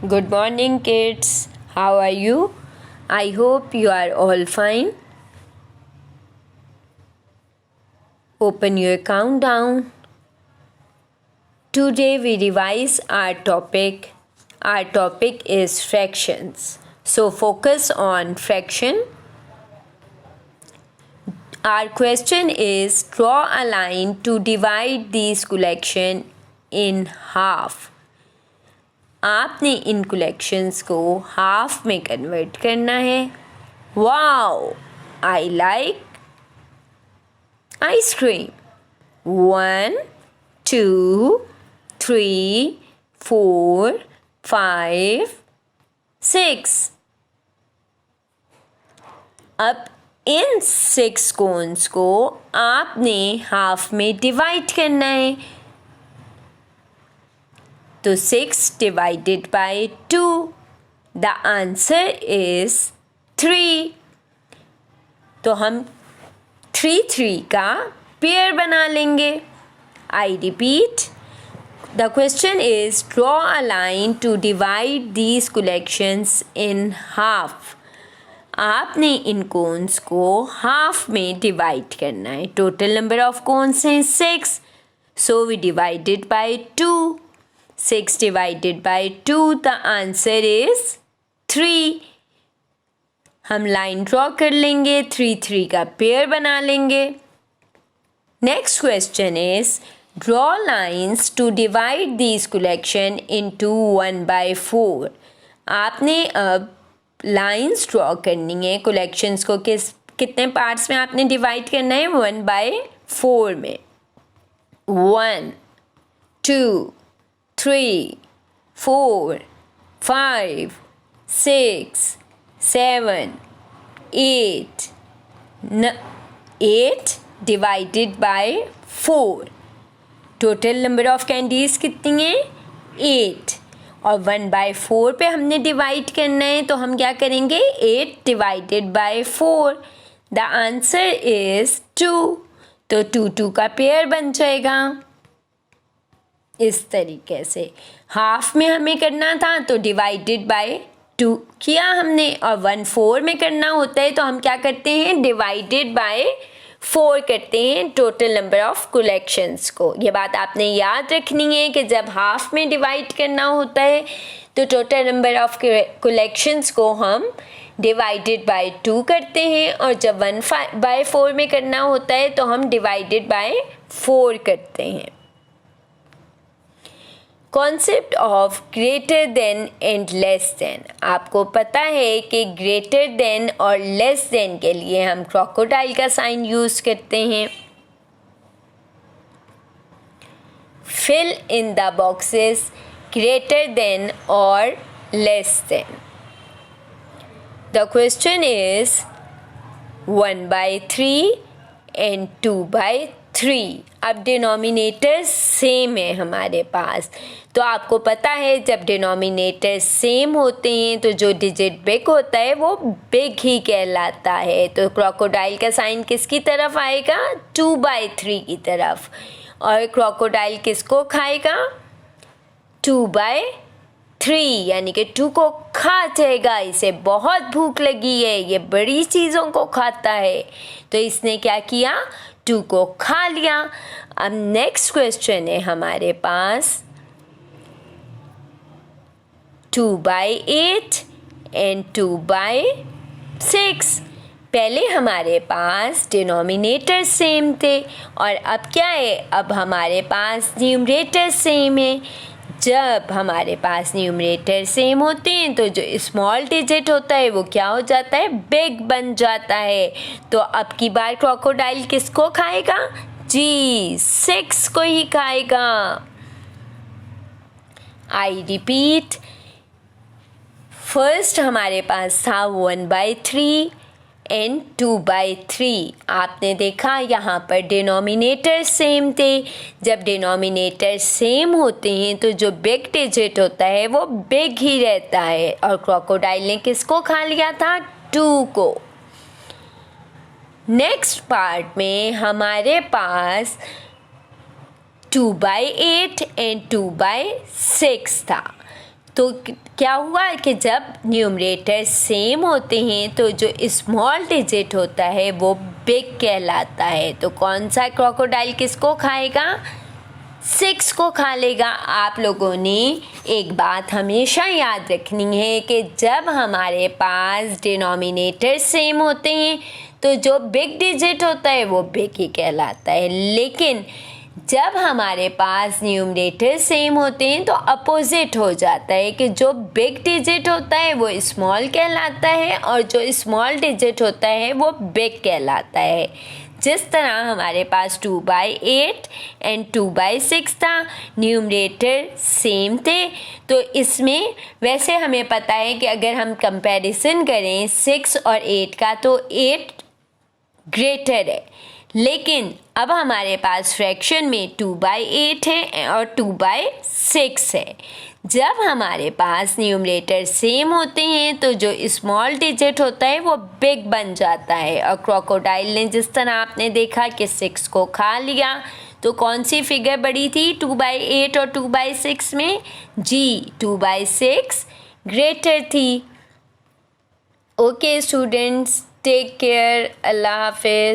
Good morning, kids. How are you? I hope you are all fine. Open your countdown. Today we revise our topic. Our topic is fractions. So focus on fraction. Our question is draw a line to divide these collection in half. आपने इन collections को half में convert करना है. Wow, I like ice cream. 1 2 3 4 5 6. अब इन 6 cons को आपने half में divide करना है. तो 6 divided by 2. The answer is 3. तो हम 3 का पेयर बना लेंगे. I repeat. The question is draw a line to divide these collections in half. आपने इन कोन्स को हाफ में डिवाइड करना है. टोटल नंबर ऑफ कोन्स हैं 6. So we divide it by 2. 6 divided by 2, the answer is 3. हम line draw कर लेंगे. 3 का पेयर बना लेंगे. Next question is draw lines to divide this collection into 1/4. आपने अब लाइन्स ड्रॉ करनी है. कलेक्शंस को कितने पार्ट्स में आपने डिवाइड करना है? 1/4 में. 1 2 3 4 5 6 7 8 8 divided by 4. Total number of candies कितनी हैं? 8. और 1/4 पे हमने डिवाइड करना है, तो हम क्या करेंगे? 8 divided by 4. The answer is 2. तो 2 का पेयर बन जाएगा. इस तरीके से हाफ में हमें करना था तो डिवाइडेड बाय 2 किया हमने, और 1/4 में करना होता है तो हम क्या करते हैं? डिवाइडेड बाय 4 करते हैं टोटल नंबर ऑफ कलेक्शंस को. ये बात आपने याद रखनी है कि जब हाफ में डिवाइड करना होता है तो टोटल नंबर ऑफ कलेक्शंस को हम डिवाइडेड बाय 2 करते हैं, और जब 1/4 में करना होता है तो हम डिवाइडेड बाय 4 करते हैं. Concept of greater than and less than. आपको पता है कि ग्रेटर देन और लेस देन के लिए हम क्रोकोडाइल का साइन यूज करते हैं. Fill in the boxes greater than और less than. The question is 1/3 and 2/3. अब डिनोमिनेटर सेम है हमारे पास, तो आपको पता है जब डिनोमिनेटर सेम होते हैं तो जो डिजिट बिग होता है वो बिग ही कहलाता है. तो क्रोकोडाइल का साइन किसकी तरफ आएगा? 2/3 की तरफ. और क्रोकोडाइल किसको खाएगा? 2/3, यानी कि 2 को खा जाएगा. इसे बहुत भूख लगी है, ये बड़ी चीज़ों को खाता है, तो इसने क्या किया? 2 को खा लिया. अब नेक्स्ट क्वेश्चन है हमारे पास 2/8 एंड 2/6. पहले हमारे पास डिनोमिनेटर सेम थे, और अब क्या है? अब हमारे पास न्यूमरेटर सेम है. जब हमारे पास न्यूमरेटर सेम होते हैं तो जो स्मॉल डिजिट होता है वो क्या हो जाता है? बिग बन जाता है. तो अब की बार क्रोकोडाइल किसको खाएगा? जी, 6 को ही खाएगा. I repeat. फर्स्ट हमारे पास था 1/3 एंड 2/3. आपने देखा यहाँ पर डिनोमिनेटर सेम थे. जब डिनोमिनेटर सेम होते हैं तो जो बिग डिजिट होता है वो बिग ही रहता है, और क्रोकोडाइल ने किसको खा लिया था? 2 को. नेक्स्ट पार्ट में हमारे पास 2/8 एंड 2/6 था. तो क्या हुआ कि जब न्यूमरेटर सेम होते हैं तो जो स्मॉल डिजिट होता है वो बिग कहलाता है। तो कौन सा क्रोकोडाइल किसको खाएगा? 6 को खा लेगा। आप लोगों ने एक बात हमेशा याद रखनी है कि जब हमारे पास डिनोमिनेटर सेम होते हैं तो जो बिग डिजिट होता है वो बिग ही कहलाता है, लेकिन जब हमारे पास न्यूमरेटर सेम होते हैं तो अपोजिट हो जाता है कि जो बिग डिजिट होता है वो स्मॉल कहलाता है और जो स्मॉल डिजिट होता है वो बिग कहलाता है। जिस तरह हमारे पास 2/8 एंड 2/6 था, न्यूमरेटर सेम थे, तो इसमें वैसे हमें पता है कि अगर हम कंपैरिजन करें 6 और 8 का तो 8 ग्रेटर है, लेकिन अब हमारे पास फ्रैक्शन में 2/8 है और 2/6 है। जब हमारे पास न्यूमरेटर सेम होते हैं तो जो स्मॉल डिजिट होता है वो बिग बन जाता है, और क्रोकोडाइल ने जिस तरह आपने देखा कि 6 को खा लिया, तो कौन सी फिगर बड़ी थी 2/8 और 2/6 में? जी, 2/6 ग्रेटर थी। ओके स्टूडेंट्स, टेक केयर, अल्लाह हाफिज।